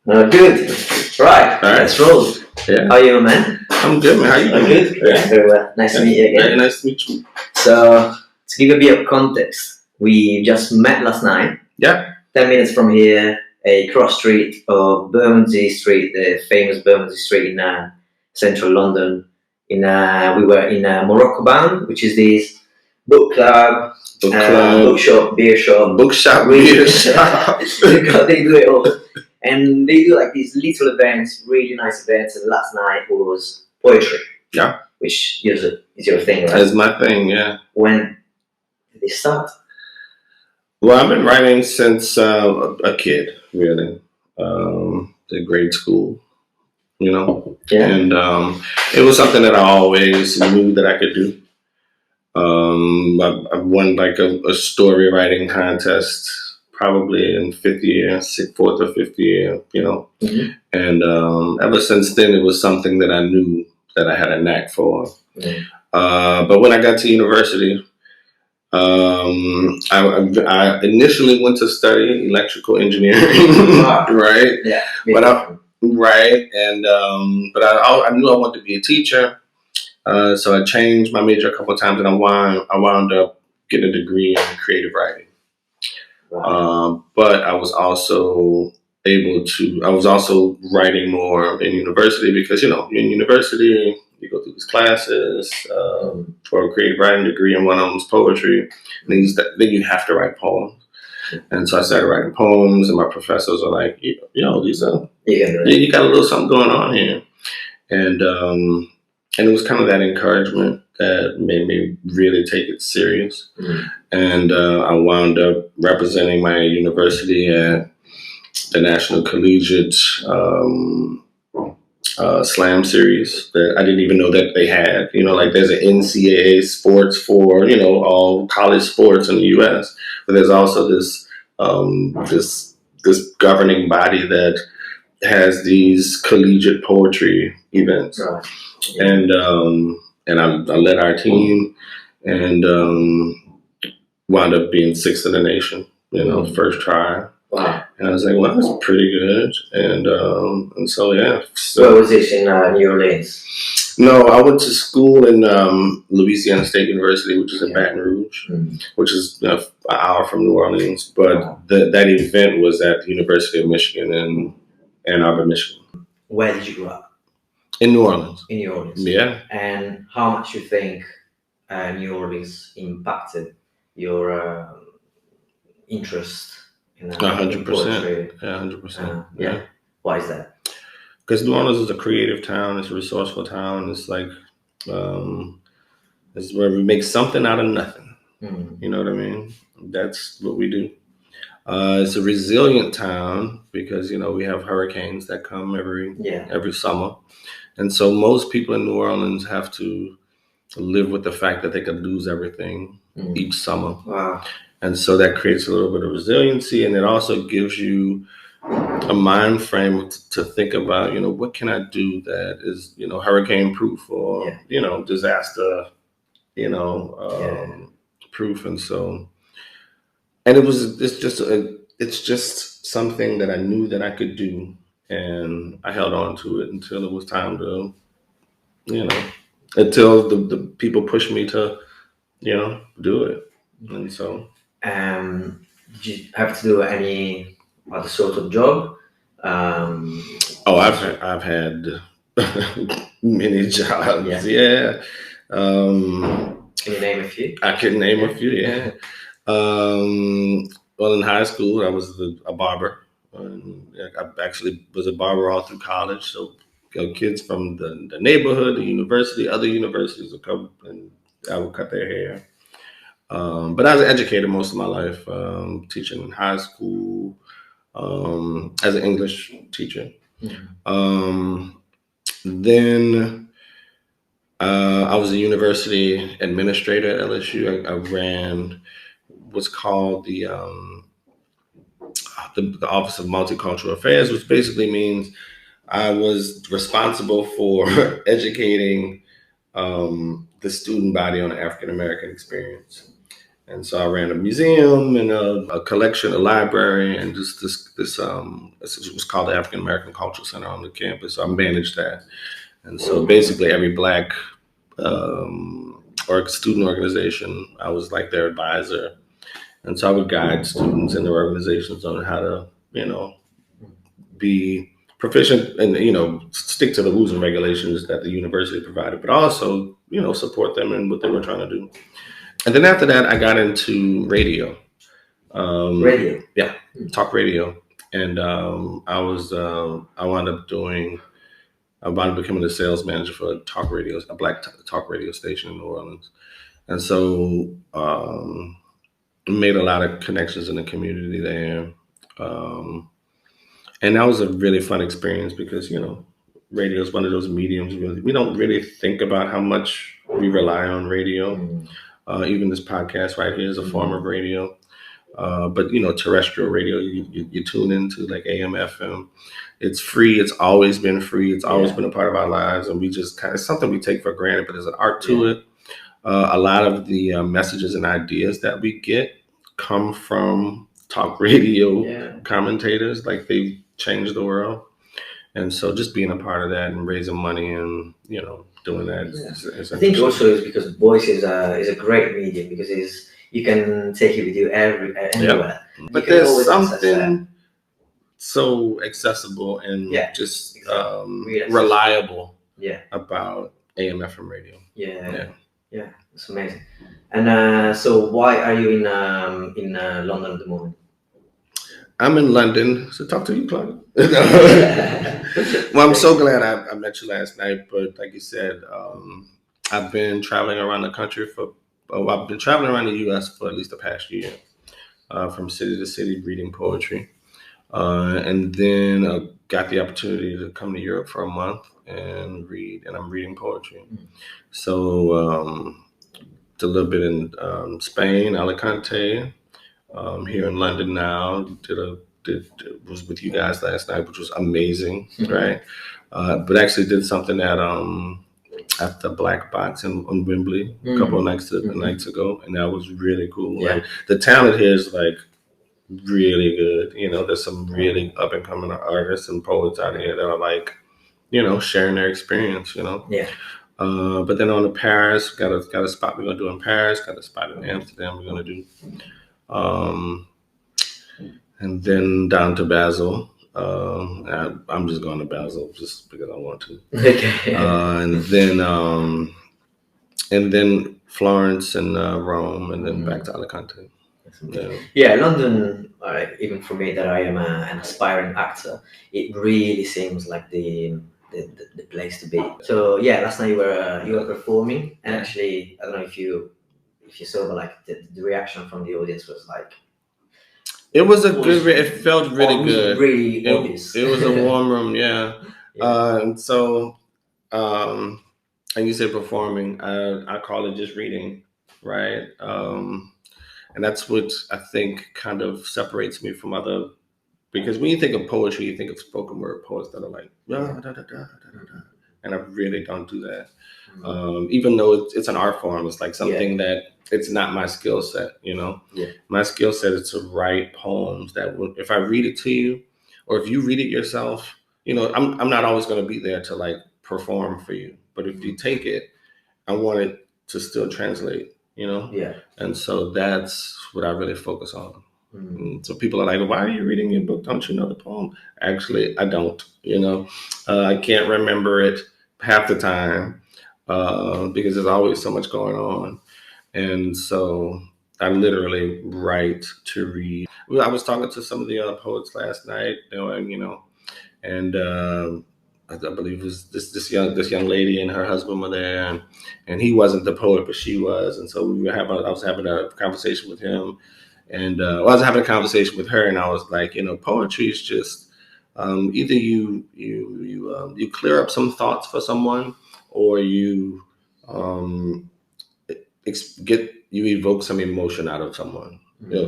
Good. Right. All right. Let's roll. Yeah. How are you, man? I'm good, man. How you I'm doing? good. Yeah, very well. Nice to meet you again. Very nice to meet you. So, to give a bit of context, we just met last night. Yeah. 10 minutes from here, a cross street of Bermondsey Street, the famous Bermondsey Street in central London. We were in Morocco Bound, which is this book club, bookshop, beer shop. Bookshop, beer shop. They do it all. And they do like these little events, really nice events. And last night was poetry. Yeah. Which is your thing, right? That's my thing, yeah. When did they start? Well, I've been writing since a kid, really. The grade school, you know. Yeah. And it was something that I always knew that I could do. I won like a story writing contest probably in fourth or fifth year, you know. Mm-hmm. And ever since then, it was something that I knew that I had a knack for. Mm-hmm. But when I got to university, I initially went to study electrical engineering, right? Yeah. But I knew I wanted to be a teacher. So I changed my major a couple of times, and I wound up getting a degree in creative writing. Wow. But I was also writing more in university because, you know, in university, you go through these classes for a creative writing degree, and one of them is poetry. And then you have to write poems. And so I started writing poems, and my professors are like, you got a little something going on here. And it was kind of that encouragement that made me really take it serious. Mm-hmm. And I wound up representing my university at the National Collegiate Slam Series that I didn't even know that they had. You know, like there's an NCAA sports for, you know, all college sports in the U.S., but there's also this governing body that has these collegiate poetry events. Right. Yeah. And I led our team and wound up being sixth in the nation, you know, first try. Wow. And I was like, well, that's pretty good. And so, yeah. So, where was this, in New Orleans? No, I went to school in Louisiana State University, which is in Baton Rouge, which is an hour from New Orleans. But that event was at the University of Michigan in Ann Arbor, Michigan. Where did you grow up? In New Orleans. In New Orleans. Yeah. And how much you think New Orleans impacted your interest in 100%. Yeah, 100%. Yeah. Why is that? Because New Orleans is a creative town. It's a resourceful town. It's like it's where we make something out of nothing. You know what I mean? That's what we do. It's a resilient town because, you know, we have hurricanes that come every summer. And so most people in New Orleans have to live with the fact that they could lose everything each summer. Wow. And so that creates a little bit of resiliency, and it also gives you a mind frame to think about, you know, what can I do that is, you know, hurricane proof or, you know, disaster, you know, proof. And so, and it's just something that I knew that I could do. And I held on to it until it was time to, you know, until the people pushed me to, you know, do it. And so. Did you have to do any other sort of job? I've had many jobs. Yeah. Can you name a few? I can name a few. Yeah. Well, in high school, I was a barber. I actually was a barber all through college. So, you know, kids from the neighborhood, the university, other universities would come and I would cut their hair. But I was an educator most of my life, teaching in high school as an English teacher. Then I was a university administrator at LSU. I ran what's called the Office of Multicultural Affairs, which basically means I was responsible for educating the student body on the African American experience. And so I ran a museum and a collection, a library, and just it was called the African American Cultural Center on the campus. So I managed that. And so basically every Black or student organization, I was like their advisor. And so I would guide students and their organizations on how to, be proficient and, stick to the rules and regulations that the university provided, but also, support them in what they were trying to do. And then after that, I got into radio. Radio? Yeah, talk radio. And I wound up becoming the sales manager for a Black talk radio station in New Orleans. And so made a lot of connections in the community there. And that was a really fun experience because, radio is one of those mediums. We don't really think about how much we rely on radio. Even this podcast right here is a form of radio. But, terrestrial radio, you tune into like AM, FM. It's free. It's always been free. It's always been a part of our lives. And we just it's something we take for granted, but there's an art to it. A lot of the messages and ideas that we get come from talk radio commentators. Like they've changed the world. And so just being a part of that and raising money and, doing that. Is I think also it's because voice is a great medium because you can take it with you anywhere. But there's something so accessible and just reliable about AM FM radio. Yeah, it's amazing. And so why are you in London at the moment? I'm in London, so talk to you, Claudia. Well, I'm so glad I met you last night, but like you said, I've been traveling around the country I've been traveling around the U.S. for at least the past year, from city to city, reading poetry. And then I got the opportunity to come to Europe for a month and read, and I'm reading poetry. So did a little bit in Spain, Alicante, here in London now. Was with you guys last night, which was amazing, right? But actually did something at the Black Box on Wembley a couple of nights ago, and that was really cool. Like the talent here is like really good. There's some really up and coming artists and poets out here that are like, sharing their experience. But then on to Paris, got a spot we're gonna do in Paris. Got a spot in Amsterdam we're gonna do. And then down to Basel. I'm just going to Basel just because I want to. Okay. And then Florence and Rome, and then back to Alicante. Yeah, London. Even for me, that I am an aspiring actor, it really seems like the place to be. So yeah, last night you were performing, and actually, I don't know if you saw, but like the reaction from the audience was like. It was a good. It felt really good. Really obvious. It was a warm room, yeah. And so, and you said performing. I call it just reading, right? And that's what I think kind of separates me from other. Because when you think of poetry, you think of spoken word poets that are like, and I really don't do that. Even though it's an art form, it's like something that it's not my skill set, My skill set is to write poems that if I read it to you, or if you read it yourself, I'm not always going to be there to like perform for you. But if you take it, I want it to still translate, And so that's what I really focus on. So people are like, why are you reading your book? Don't you know the poem? Actually, I don't, I can't remember it half the time because there's always so much going on. And so I literally write to read. I was talking to some of the other poets last night, and I believe it was this young lady and her husband were there, and he wasn't the poet, but she was. And so I was having a conversation with him. And I was having a conversation with her, and I was like, poetry is just either you clear up some thoughts for someone, or you evoke some emotion out of someone.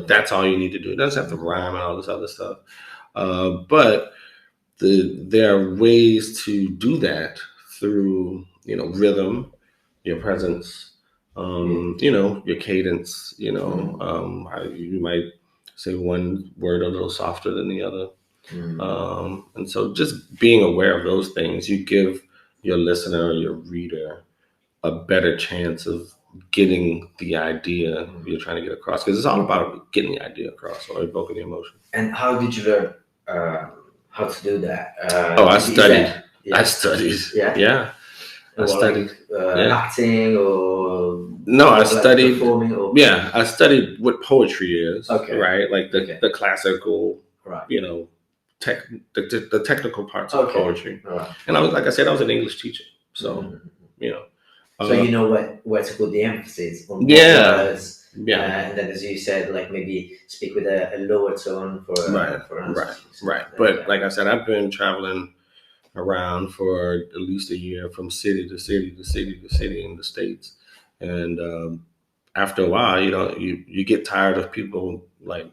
That's all you need to do. It doesn't have to rhyme and all this other stuff. But there are ways to do that through rhythm, your presence, You know, your cadence, you know, how you might say one word a little softer than the other. And so just being aware of those things, you give your listener or your reader a better chance of getting the idea you're trying to get across, because it's all about getting the idea across or evoking the emotion. And how did you learn how to do that? I studied. Yeah. I studied. Yeah. Yeah. I studied. Yeah. Acting or No, I studied. Performing or Yeah, I studied what poetry is. Okay. Right, like the classical, right. you know, the technical parts of Okay. poetry. Right. And I was, like I said, I was an English teacher, so you know. So you know where to put the emphasis on what Yeah. words, Yeah. and then as you said, like maybe speak with a lower tone for Right. But like I said, I've been traveling around for at least a year, from city to city to city to city in the States, and after a while, you know, you get tired of people, like,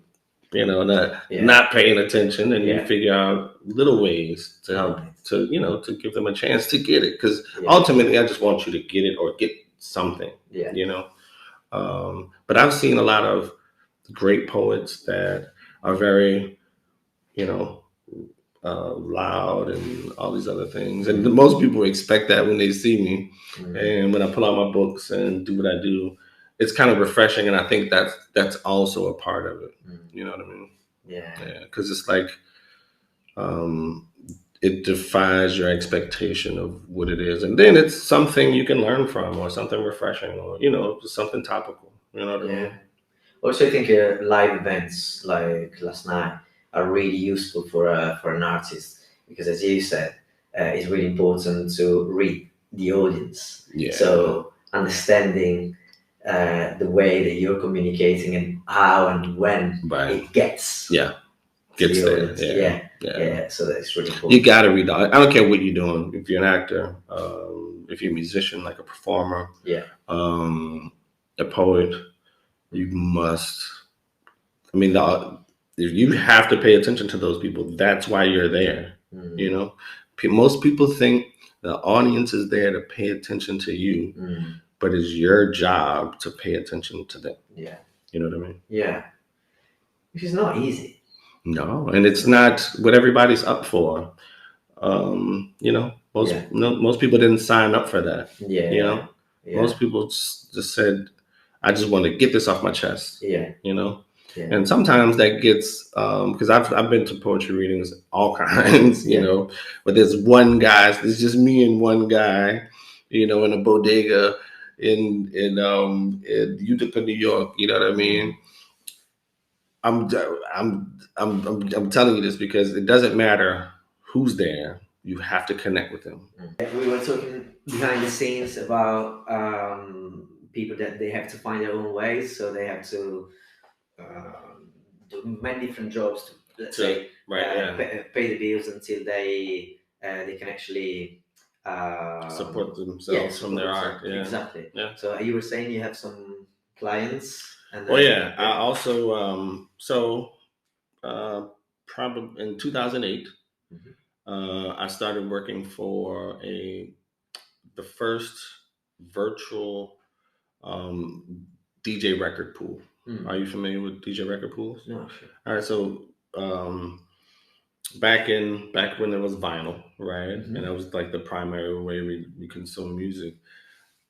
you know, not paying attention, and you figure out little ways to help to, you know, to give them a chance to get it, because ultimately I just want you to get it or get something, you know. But I've seen a lot of great poets that are very, you know, loud and all these other things, and most people expect that when they see me. And when I pull out my books and do what I do, it's kind of refreshing, and I think that's also a part of it. You know what I mean? Yeah, because it's like, it defies your expectation of what it is, and then it's something you can learn from, or something refreshing, or, you know, just something topical. You know what I mean? Also, I think live events like last night are really useful for an artist, because, as you said, it's really important to read the audience. Yeah. So understanding the way that you're communicating and how and when it gets gets the there. audience. Yeah. So that's really important. You got to read. I don't care what you're doing. If you're an actor, if you're a musician, like a performer, a poet, you must. I mean, you have to pay attention to those people. That's why you're there. You know, most people think the audience is there to pay attention to you, but it's your job to pay attention to them. Yeah. You know what I mean? Yeah. Which is not easy. No, and it's not what everybody's up for. You know, most people didn't sign up for that. You know, most people just said, "I just want to get this off my chest." You know, and sometimes that gets, because I've been to poetry readings, all kinds. You know, but there's one guy. It's just me and one guy. You know, in a bodega in Utica, New York. You know what I mean? I'm telling you this because it doesn't matter who's there. You have to connect with them. We were talking behind the scenes about people that they have to find their own ways, so they have to do many different jobs to, let's say, pay the bills until they can actually support themselves from their art. Yeah. Exactly. Yeah. So you were saying you have some clients. And I also probably in 2008, I started working for the first virtual DJ record pool. Are you familiar with DJ record pools? No, sure. All right, so back when there was vinyl, right, and that was like the primary way we consume music.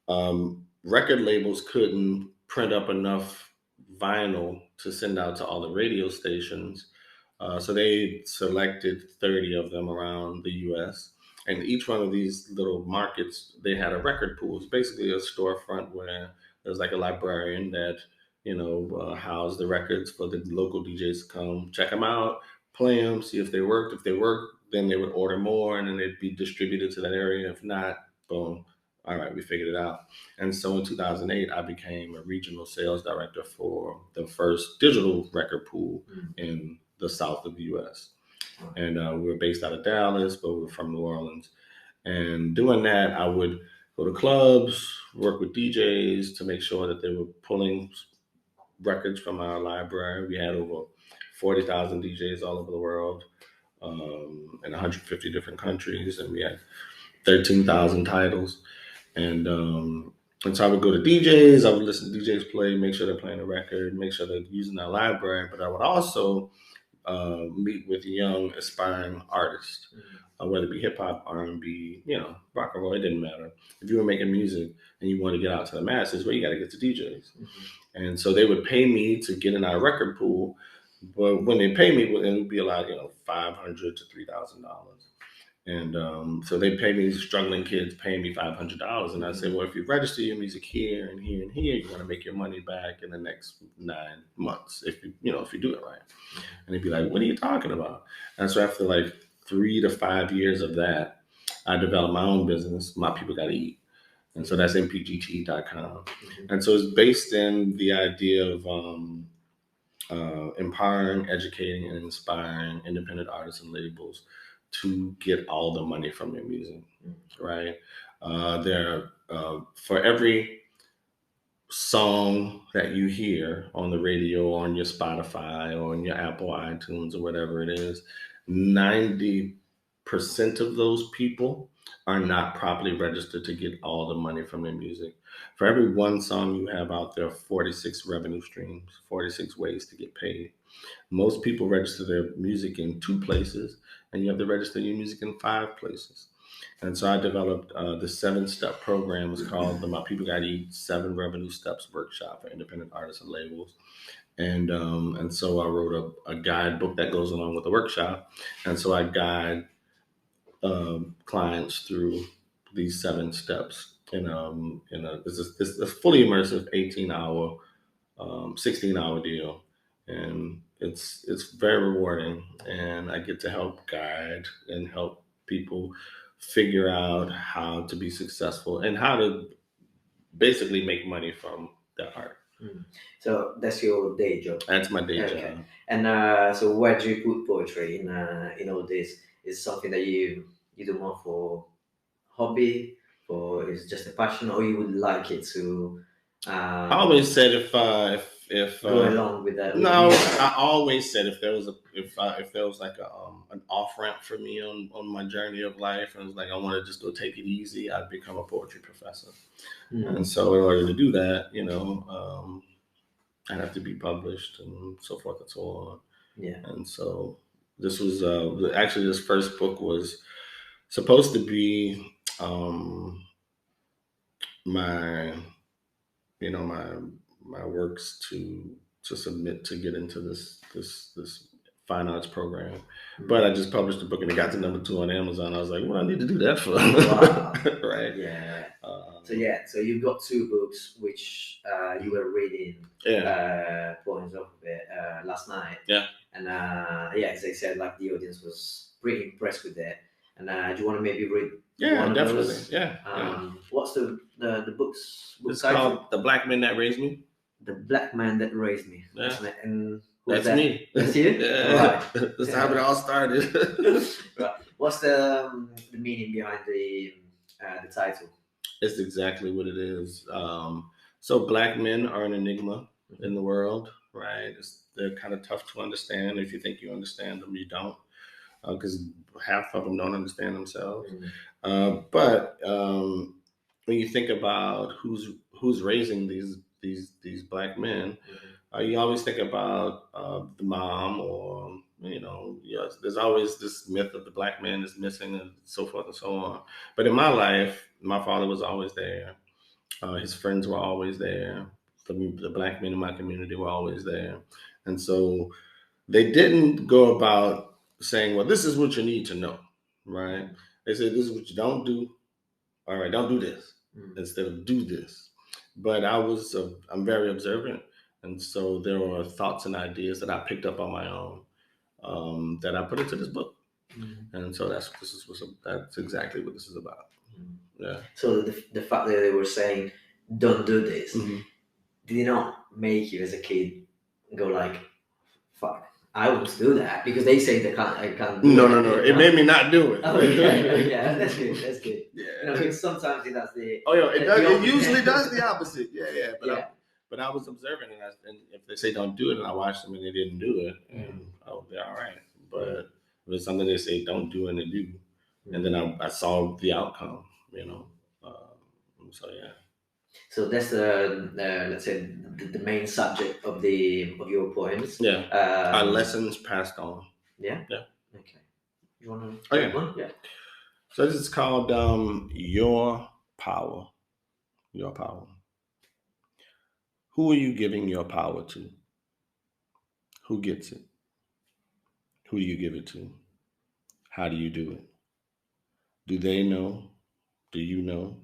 Record labels couldn't print up enough vinyl to send out to all the radio stations. So they selected 30 of them around the US. And each one of these little markets, they had a record pool. It's basically a storefront where there's like a librarian that, you know, housed the records for the local DJs to come check them out, play them, see if they worked. If they worked, then they would order more, and then they'd be distributed to that area. If not, boom. All right, we figured it out. And so in 2008, I became a regional sales director for the first digital record pool in the south of the U.S. And we were based out of Dallas, but we were from New Orleans. And doing that, I would go to clubs, work with DJs to make sure that they were pulling records from our library. We had over 40,000 DJs all over the world, in 150 different countries, and we had 13,000 titles. And And so I would go to DJs, I would listen to DJs play, make sure they're playing a record, make sure they're using their library. But I would also meet with young aspiring artists, whether it be hip hop, R&B, rock and roll. It didn't matter. If you were making music and you want to get out to the masses, well, you got to get to DJs. And so they would pay me to get in our record pool. But when they pay me, it would be a lot, $500 to $3,000. And so they pay me, these struggling kids paying me $500. And I say, well, if you register your music here and here and here, you're going to make your money back in the next 9 months if you do it right. And they'd be like, what are you talking about? And so after like 3 to 5 years of that, I developed my own business, My People Gotta Eat. And so that's mpgt.com. And so it's based in the idea of empowering, educating, and inspiring independent artists and labels to get all the money from their music, right? For every song that you hear on the radio, on your Spotify, or on your Apple iTunes, or whatever it is, 90% of those people are not properly registered to get all the money from their music. For every one song you have out there, 46 revenue streams, 46 ways to get paid. Most people register their music in 2 places, and you have to register your music in 5 places. And so I developed the 7-step program. It's called the My People Gotta Eat 7 Revenue Steps Workshop for Independent Artists and Labels. And so I wrote a guidebook that goes along with the workshop. And so I guide clients through these 7 steps it's a fully immersive 18-hour, 16-hour deal. And it's very rewarding, and I get to help guide and help people figure out how to be successful and how to basically make money from their art. So that's your day job. That's my day job. And so where do you put poetry in all this? Is something that you do more for hobby, or is just a passion, or you would like it to? I always said if go along with that. No, I always said if there was like an off ramp for me on my journey of life, and it was like I want to just go take it easy, I'd become a poetry professor. And so in order to do that, I'd have to be published and so forth and so on. Yeah. And so this was actually this first book was supposed to be my works to submit to get into this fine arts program. But I just published a book and it got to number 2 on Amazon. I was like, what do I need to do that for? Wow. Right? Yeah. So you've got 2 books which you were reading poems of it last night. Yeah. And as I said, like the audience was pretty impressed with that. And do you want to maybe read? Yeah, one definitely. Of those? Yeah. What's the book's book It's title? called The Black Men That Raised Me. The Black Man That Raised Me. Yeah. And that's that? Me. That's you? Yeah. Right. That's how it all started. Right. What's the meaning behind the title? It's exactly what it is. So black men are an enigma in the world, right? They're kind of tough to understand. If you think you understand them, you don't, because half of them don't understand themselves. But when you think about who's raising these black men, you always think about the mom, or there's always this myth of the black man is missing and so forth and so on. But in my life, my father was always there. His friends were always there. The black men in my community were always there. And so they didn't go about saying, well, this is what you need to know, right? They said, this is what you don't do. All right, don't do this instead of do this. But I'm very observant. And so there were thoughts and ideas that I picked up on my own that I put into this book. And so that's exactly what this is about. Yeah. So the fact that they were saying, don't do this, did it not make you as a kid go like, fuck, I won't do that? Because they say I can't do it. No. It made me not do it. Okay, yeah, that's good. Yeah. Because sometimes it does the... Oh, yeah, it usually does the opposite. Yeah. But I was observing, and if they say don't do it, and I watched them and they didn't do it, and they're all right. But if it's something they say don't do and they do, and then I saw the outcome, so yeah. So that's let's say the main subject of your poems. Yeah. Our lessons passed on. Yeah. Yeah. Okay. You want to? Oh yeah. One? Yeah. So this is called Your Power. Your Power. Who are you giving your power to? Who gets it? Who do you give it to? How do you do it? Do they know? Do you know?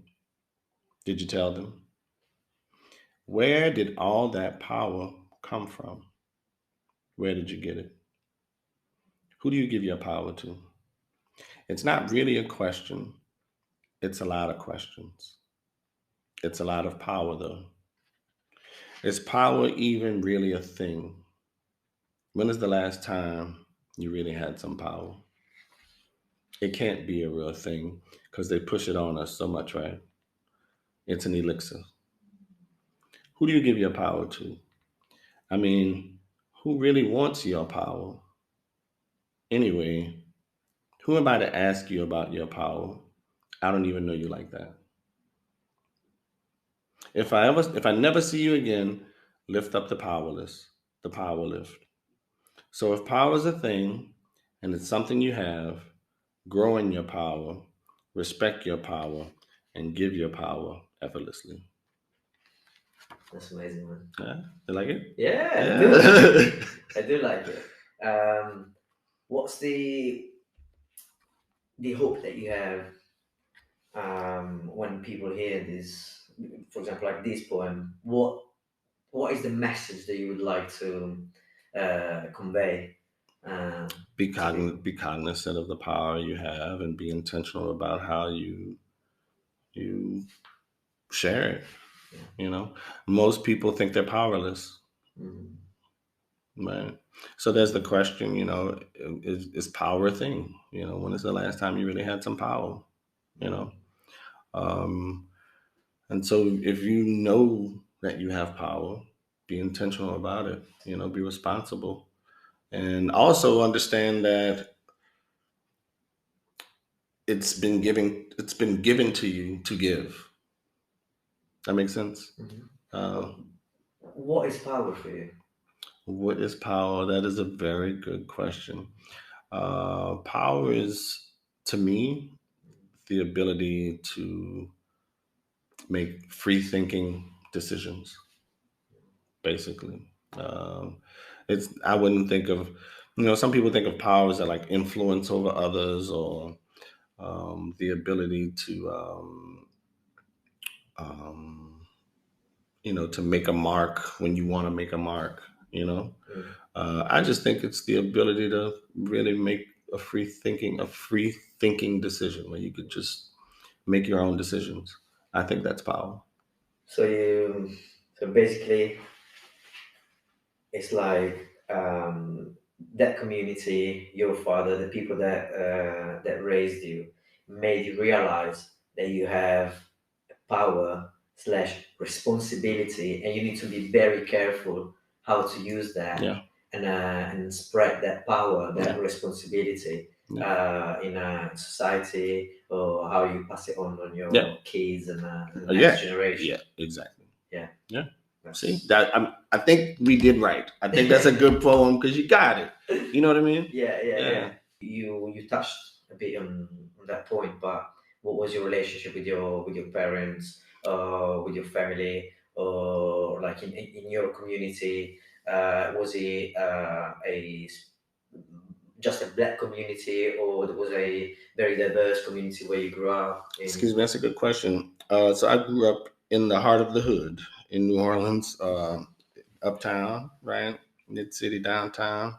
Did you tell them? Where did all that power come from? Where did you get it? Who do you give your power to? It's not really a question, it's a lot of questions. It's a lot of power, though. Is power even really a thing? When is the last time you really had some power? It can't be a real thing because they push it on us so much, right? It's an elixir. Who do you give your power to? I mean, who really wants your power? Anyway, who am I to ask you about your power? I don't even know you like that. If I never see you again, lift up the powerless, the power lift. So if power is a thing and it's something you have, grow in your power, respect your power, and give your power effortlessly. That's amazing, man. Yeah, you like it? Yeah, I do. Yeah. I do like it. What's the hope that you have when people hear this? For example, like this poem. What is the message that you would like to convey to people? Be cognizant of the power you have and be intentional about how you share it. Yeah. You know, most people think they're powerless. Mm. Right. So there's the question, is power a thing? When is the last time you really had some power? You know, um, and so if you know that you have power, be intentional about it. Be responsible, and also understand that it's been given to you to give. That makes sense. Mhm. Uh, What is power for you? what is power? That is a very good question. Power is, to me, the ability to make free thinking decisions, basically. It's I wouldn't think of, some people think of power as like influence over others, or the ability to um, to make a mark when you want to make a mark. Mm. I just think it's the ability to really make a free thinking decision where you could just make your own decisions. I think that's power. So so basically, it's like that community, your father, the people that raised you, made you realize that you have power slash responsibility, and you need to be very careful how to use that Yeah, and spread that power, that yeah, responsibility yeah, in a society, or how you pass it on yeah, your kids and the next yeah, generation. yeah. Exactly. Yeah, Yeah. See that's that? I think we did right. I think that's a good poem because you got it. You know what I mean? yeah, yeah, yeah. Yeah. You touched a bit on that point, but what was your relationship with your parents, with your family, or like in your community? Was it just a black community, or there was a very diverse community where you grew up Excuse in? me. That's a good question. So I grew up in the heart of the hood in New Orleans, uptown, right, mid city, downtown.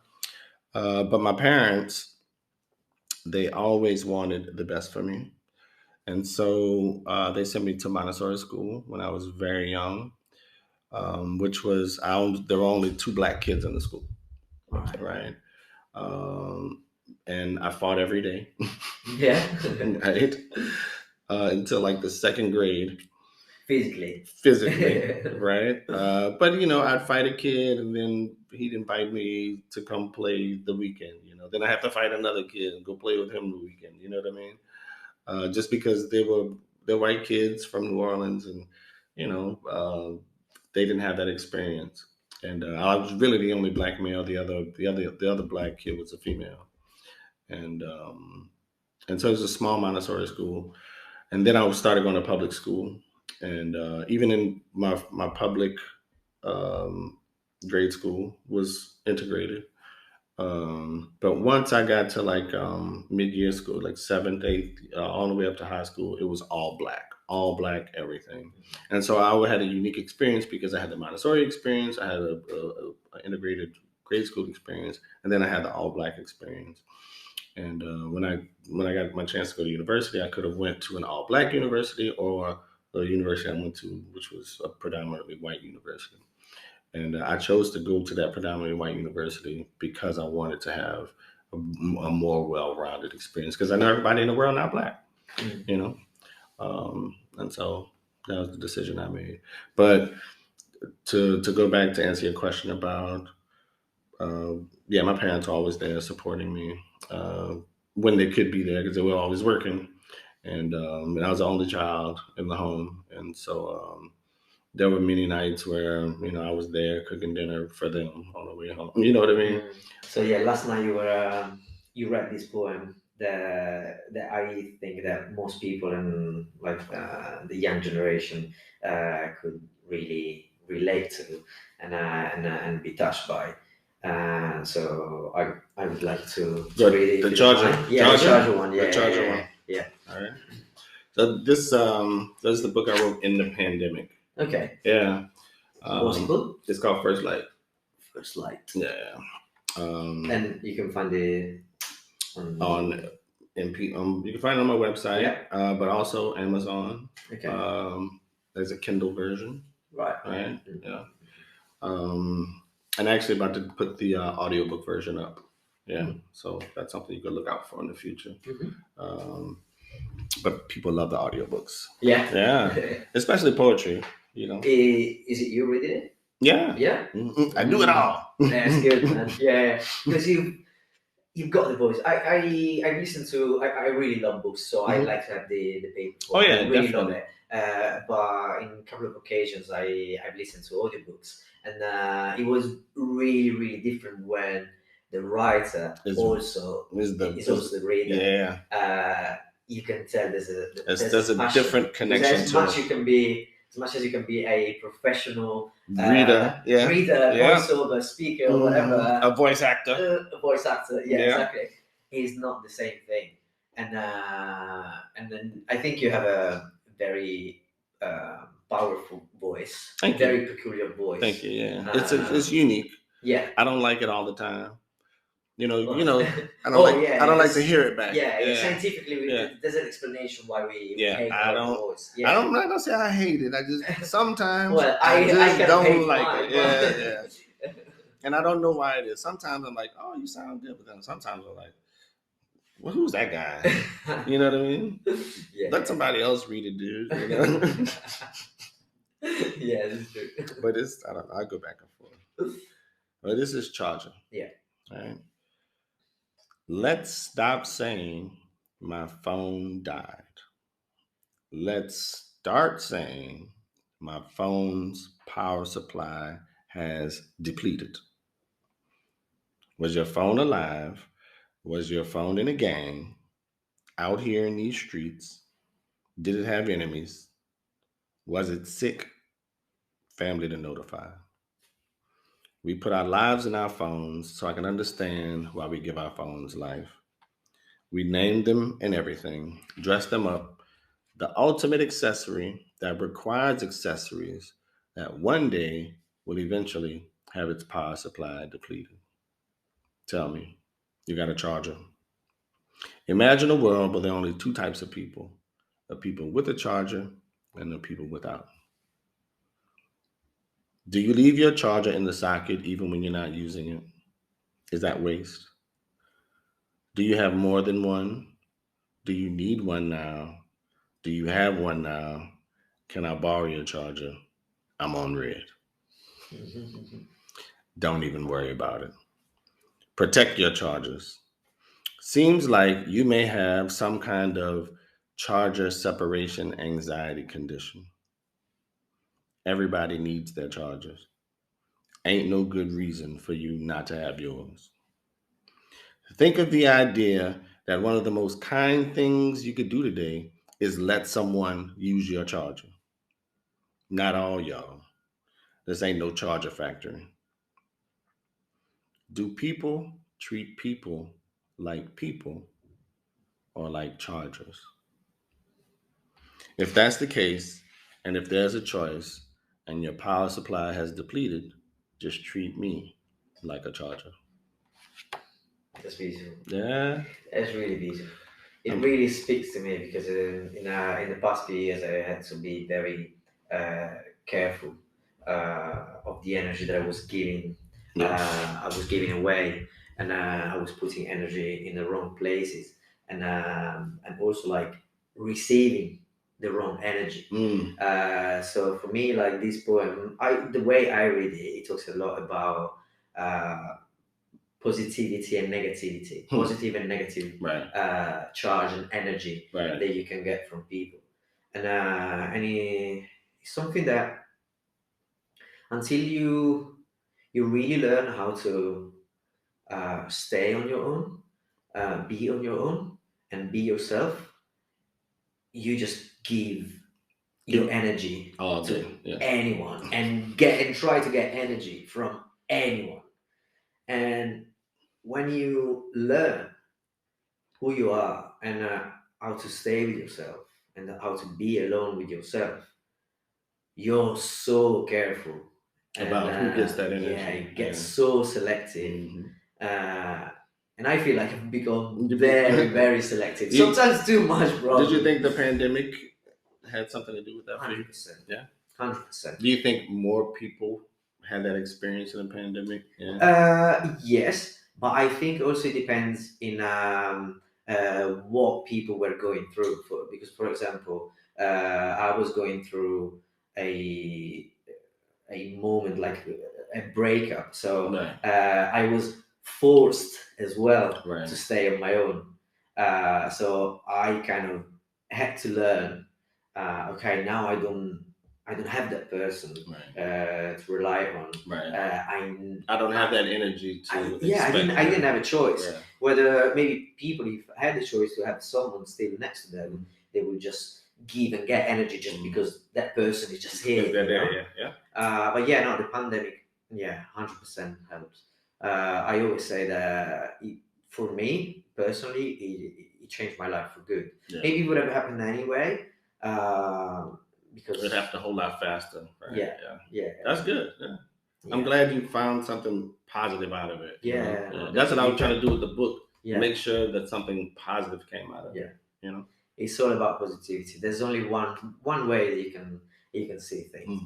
But my parents, they always wanted the best for me. And so they sent me to Montessori school when I was very young, which was, there were only two black kids in the school, All right. right? Um, and I fought every day, Yeah. right? Until like the second grade, Physically. physically, right? But I'd fight a kid, and then he'd invite me to come play the weekend. Then I have to fight another kid and go play with him the weekend. You know what I mean? Just because they're white kids from New Orleans, and you know, they didn't have that experience. And I was really the only black male. The other black kid was a female, and so it was a small Montessori school. And then I started going to public school, and even in my public um, grade school was integrated. But once I got to like mid-year school, like seventh, eighth, all the way up to high school, it was all black, everything. And so I had a unique experience because I had the Montessori experience, I had a integrated grade school experience, and then I had the all black experience. And when I got my chance to go to university, I could have went to an all black university or the university I went to, which was a predominantly white university. And I chose to go to that predominantly white university because I wanted to have a more well-rounded experience. Because I know everybody in the world not black, you know, and so that was the decision I made. But to go back to answer your question about, yeah, my parents were always there supporting me when they could be there because they were always working, and I was the only child in the home, and so. There were many nights where I was there cooking dinner for them on the way home. You know what I mean? So yeah, last night you read this poem that I think that most people in like the young generation could really relate to and be touched by. So I would like to read it. The Charger, yeah, the Charger one, yeah, the Charger yeah, one. yeah. All right. So this is the book I wrote in the pandemic. Okay. Yeah. What's it called? It's called First Light. First Light. Yeah. And you can find it on MP. You can find it on my website, yeah. But also Amazon. Okay. There's a Kindle version. Right. Right. Yeah. And actually about to put the audiobook version up. Yeah. So that's something you could look out for in the future. But people love the audiobooks. Yeah. Yeah. Especially poetry, you know. Is it you reading it? Yeah. Yeah. I do it all. That's good, man. Yeah. Because you've got the voice. I listen to. I really love books, so I like to have the paper. Oh yeah, I really definitely. love it. But in a couple of occasions, I've listened to audiobooks, and it was really different when the writer is also the reader. Yeah. You can tell there's a different connection. As much as you can be a professional reader, voiceover speaker, or whatever, a voice actor. Yeah, exactly. It's not the same thing, and then I think you have a very powerful voice, very peculiar voice. Thank you. Yeah, it's unique. Yeah, I don't like it all the time. I don't like to hear it back. Yeah. Scientifically, there's an explanation why we hate our voice. Yeah. I'm not gonna say I hate it. I just sometimes I just don't like it. Yeah. And I don't know why it is. Sometimes I'm like, oh, you sound good, but then sometimes I'm like, well, who's that guy? You know what I mean? Yeah. Let somebody else read it, dude. You know? Yeah, that's true. But I don't know. I go back and forth. But this is Charger. Yeah. All right. Let's stop saying my phone died. Let's start saying my phone's power supply has depleted. Was your phone alive? Was your phone in a gang? Out here in these streets? Did it have enemies? Was it sick? Family to notify. We put our lives in our phones so I can understand why we give our phones life. We name them and everything, dress them up, the ultimate accessory that requires accessories that one day will eventually have its power supply depleted. Tell me, you got a charger? Imagine a world where there are only two types of people, the people with a charger and the people without. Do you leave your charger in the socket even when you're not using it? Is that waste? Do you have more than one? Do you need one now? Do you have one now? Can I borrow your charger? I'm on red. Don't even worry about it. Protect your chargers. Seems like you may have some kind of charger separation anxiety condition. Everybody needs their chargers. Ain't no good reason for you not to have yours. Think of the idea that one of the most kind things you could do today is let someone use your charger. Not all y'all. This ain't no charger factory. Do people treat people or like chargers? If that's the case, and if there's a choice and your power supply has depleted, just treat me like a charger. That's beautiful. Yeah. That's really beautiful. It Um, really speaks to me because in the past few years I had to be very careful of the energy that I was giving. yes. I was giving away, and I was putting energy in the wrong places, and also like receiving the wrong energy. Mm, So for me, like this poem, the way I read it, it talks a lot about positivity and negativity, positive and negative right. charge and energy Right. that you can get from people, it's something that until you really learn how to stay on your own, be on your own, and be yourself, you just give your energy All to day. Yeah. anyone and try to get energy from anyone. And when you learn who you are and how to stay with yourself and how to be alone with yourself, you're so careful and About who gets that yeah, energy. it gets Yeah. so selective. Mhm. uh, and I feel like I've become You very, be- very selective. You- Sometimes too much, Did you probably. think the pandemic had something to do with that for you? 100%. Yeah. 100%. Do you think more people had that experience in the pandemic? Yeah. Yes, but I think also it depends in what people were going through. Because, for example, I was going through a a moment like a breakup, so Right. I was forced as well Right. to stay on my own. So I kind of had to learn. Okay, now I don't have that person Right. to rely on. Right. I don't have that energy to yeah, expect. I didn't have a choice. Yeah. Whether maybe people, if had the choice to have someone still next to them, they would just give and get energy just because that person is just here. They're there, yeah, yeah. But yeah, no, the pandemic, yeah, 100% helps. I always say that for me personally, it changed my life for good. Yeah. Maybe it would have happened anyway, because It happened a whole lot faster. Right? Yeah. That's good. Yeah. I'm glad you found something positive out of it. Yeah, yeah. That's what I was trying to do with the book. Yeah. Make sure that something positive came out of it. You know, it's all about positivity. There's only one way that you can see things.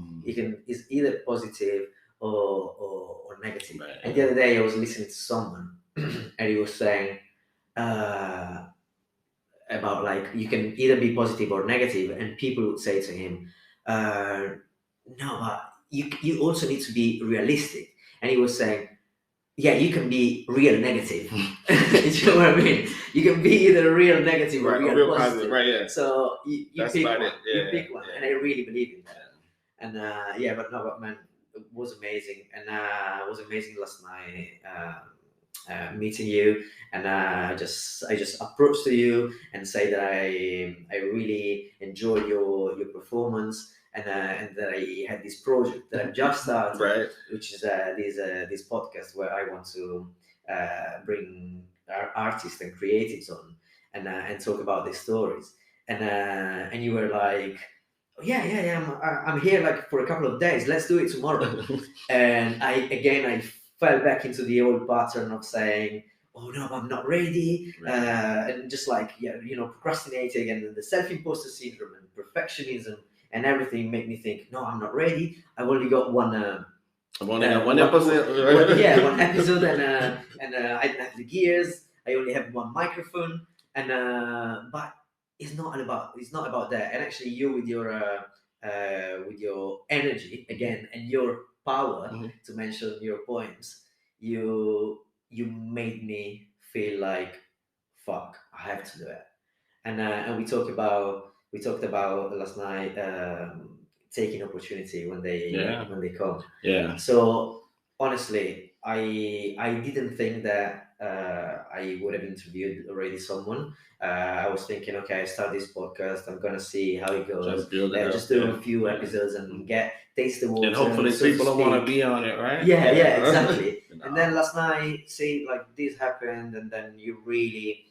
It's either positive or negative. Right. And the other day I was listening to someone and he was saying about like you can either be positive or negative, and people would say to him, no, but you also need to be realistic. And he was saying, yeah, you can be real negative. You know what I mean? You can be either real negative or real positive. Right, yeah. So you pick one. Yeah, you pick one. And I really believe in that. And but man, it was amazing. And it was amazing last night meeting you. And I just approached to you and say that I really enjoyed your performance. And that I had this project that I've just started, right, which is this podcast where I want to bring our artists and creatives on and talk about their stories. And you were like, oh, I'm here like for a couple of days. Let's do it tomorrow. And I fell back into the old pattern of saying, oh no, I'm not ready, and just like procrastinating, and the self-imposter syndrome and perfectionism and everything make me think, no, I'm not ready. I've only got one episode. One episode, and I don't have the gears. I only have one microphone, and but it's not about that. And actually, you with your energy again and your power to mention your poems, you made me feel like, fuck, I have to do it. And we talked about last night taking opportunity when Yeah. they come. Yeah. So honestly, I didn't think that I would have interviewed already someone. I was thinking, okay, I start this podcast. I'm gonna see how it Try to goes. build it Just up. do Yeah. a few Yeah. episodes and get taste the And water, hopefully so to people will want to speak. be on it, right? Yeah, exactly. You And then know, last night, see, like this happened, and then you really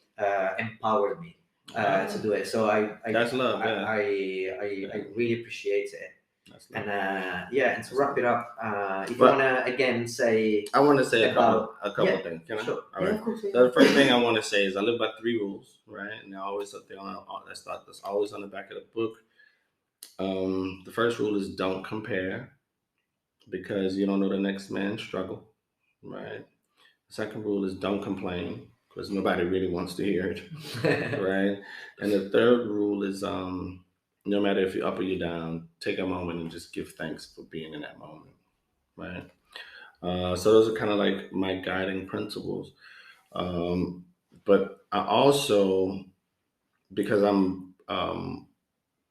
empowered me to do it. So that's love. Yeah. I Yeah. really appreciate it. That's And love. and to That's wrap love. it up, if you Well, wanna again say I want to say about a couple yeah, of things. Can I? sure, All yeah, right. of course, So yeah. the first thing I want to say is I live by 3 rules, right? And they're always up there that's always on the back of the book. The first rule is don't compare because you don't know the next man's struggle, right? The second rule is don't complain because nobody really wants to hear it, right? And the third rule is no matter if you're up or you're down, take a moment and just give thanks for being in that moment, right? So those are kind of like my guiding principles. Um, but I also, because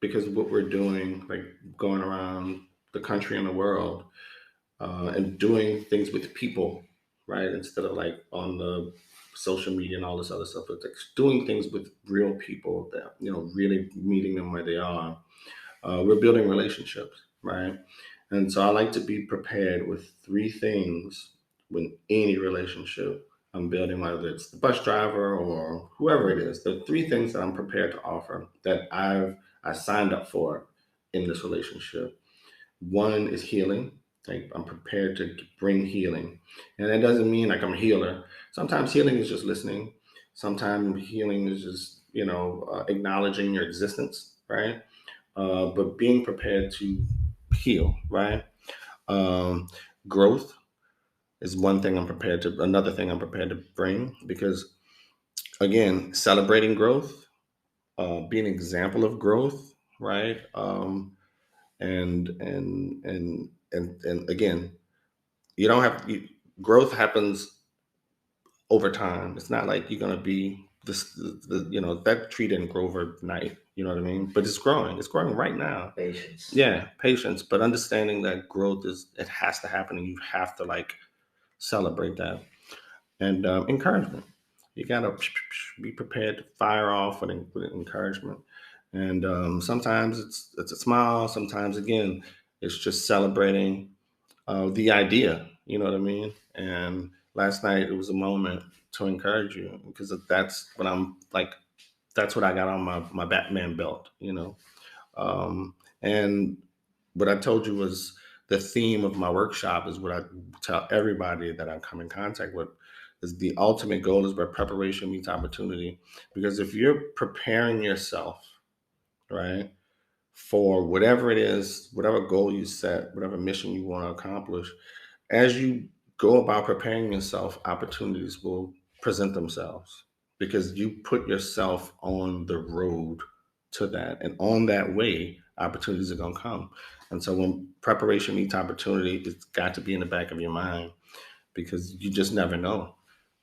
because what we're doing, like going around the country and the world, and doing things with people, right? Instead of like on the social media and all this other stuff, but like doing things with real people that, really meeting them where they are. We're building relationships, right? And so I like to be prepared with 3 things with any relationship I'm building, whether it's the bus driver or whoever it is. The 3 things that I'm prepared to offer that I signed up for in this relationship. One is healing. Like I'm prepared to bring healing, and that doesn't mean like I'm a healer. Sometimes healing is just listening. Sometimes healing is just acknowledging your existence, right? But being prepared to heal, right? Um, Growth is one thing another thing I'm prepared to bring because, again, celebrating growth, being an example of growth, right? And again, you don't have growth happens over time. It's not like you're going to be that tree didn't grow overnight. You know what I mean? But it's growing. It's growing right now. Patience. Yeah, patience, but understanding that growth it has to happen, and you have to like celebrate that. And encouragement, you gotta be prepared to fire off with encouragement. And sometimes it's a smile. Sometimes again, it's just celebrating the idea. You know what I mean? And last night it was a moment to encourage you because that's what I'm like. That's what I got on my Batman belt. And what I told you was the theme of my workshop is what I tell everybody that I come in contact with is the ultimate goal is where preparation meets opportunity. Because if you're preparing yourself, right, for whatever it is, whatever goal you set, whatever mission you want to accomplish, as you go about preparing yourself, opportunities will present themselves because you put yourself on the road to that. And on that way, opportunities are going to come. And so when preparation meets opportunity, it's got to be in the back of your mind because you just never know.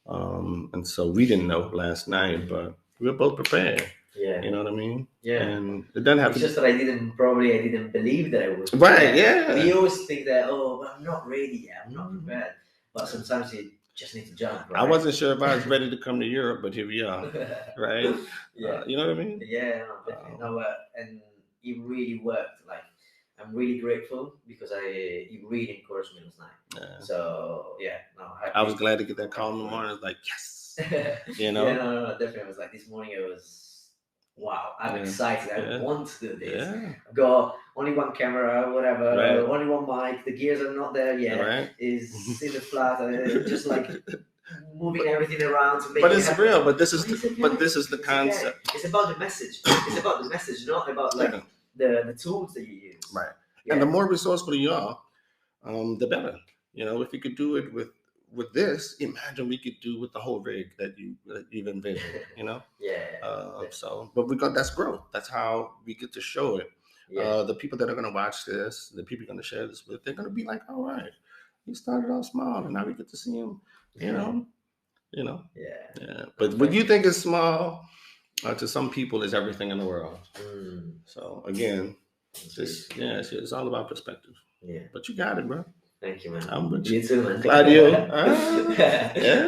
And so we didn't know last night, but we were both prepared. Yeah. You know what I mean? Yeah. And it doesn't have It's to just that I didn't believe that I was right, prepared. yeah. We always think that, oh, but I'm not ready yet. I'm not prepared. But sometimes you just need to jump, right? I wasn't sure if I was ready to come to Europe, but here we are, right? Yeah. You know what I mean? Yeah, no, definitely. No, and it really worked. Like, I'm really grateful because it really encouraged me last night. Yeah. So yeah, no, I was glad to get that call in the morning. I was like, yes, Yeah, no, definitely. I was like, this morning it was, wow, I'm excited. I want to do this. Yeah. I've got only one camera, whatever, Right. only one mic. The gears are not there yet. Right. Is in the flat, just like moving everything around to make but it it's happen. real. But this is the the concept. Okay. It's about the message. It's about the message, not about like the tools that you use. Right. Yeah. And the more resourceful you are, the better. If you could do it with this, imagine we could do with the whole rig that you've envisioned. Yeah. So, but that's growth. That's how we get to show it. Yeah. The people that are going to watch this, the people you're going to share this with, they're going to be like, all right, he started off small, and now we get to see him. Yeah. But what you think is small to some people is everything in the world. So again, It's all about perspective. Yeah. But you got it, bro. Thank you, man. I'm with you. You too, man. Glad you.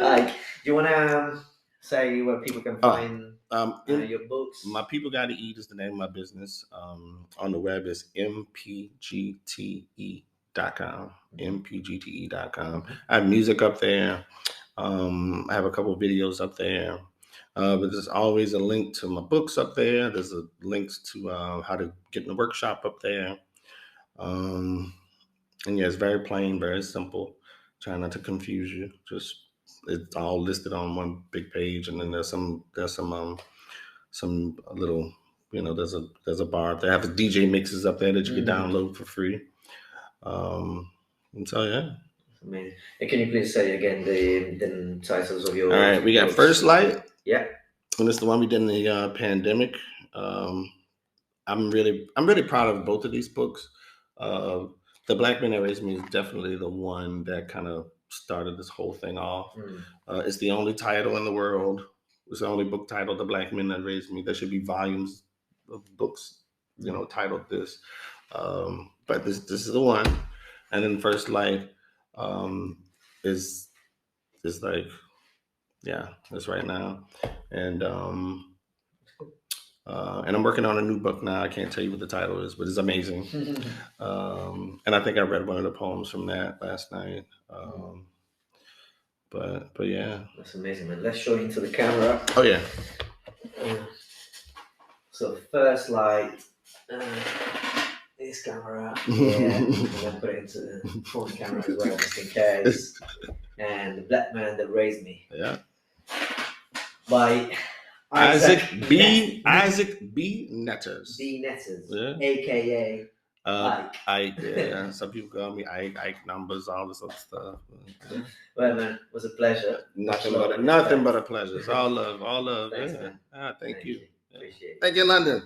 Like, do you want to say where people can find your books? My People Gotta Eat is the name of my business. On the web is mpgte.com. mpgte.com. I have music up there. I have a couple of videos up there. But there's always a link to my books up there. There's a links to how to get in the workshop up there. And yeah, it's very plain, very simple. Try not to confuse you. Just it's all listed on one big page, and then there's some little, there's a bar. They have the DJ mixes up there that you can download for free. And so yeah. Amazing. And can you please say again the titles of your? All right, we got books? First Light. Yeah. And it's the one we did in the pandemic. I'm really proud of both of these books. The Black Man That Raised Me is definitely the one that kind of started this whole thing off. It's the only title in the world. It's the only book titled The Black Men That Raised Me. There should be volumes of books, titled this. But this is the one. And then First Light is like, yeah, it's right now. And I'm working on a new book now. I can't tell you what the title is, but it's amazing. And I think I read one of the poems from that last night. But yeah. That's amazing, man. Let's show into the camera. Oh, yeah. So First Light, this camera, yeah, and then put it into the phone camera as well, just in case. And The Black Man That Raised Me. Yeah. By Isaac B. Netters. B. Netters. Yeah. AKA Ike. Yeah. Some people call me Ike numbers, all this other stuff. Well, man, it was a pleasure. Nothing but a pleasure. It's all love. Thanks, yeah. Thank you. Appreciate it. Thank you, London.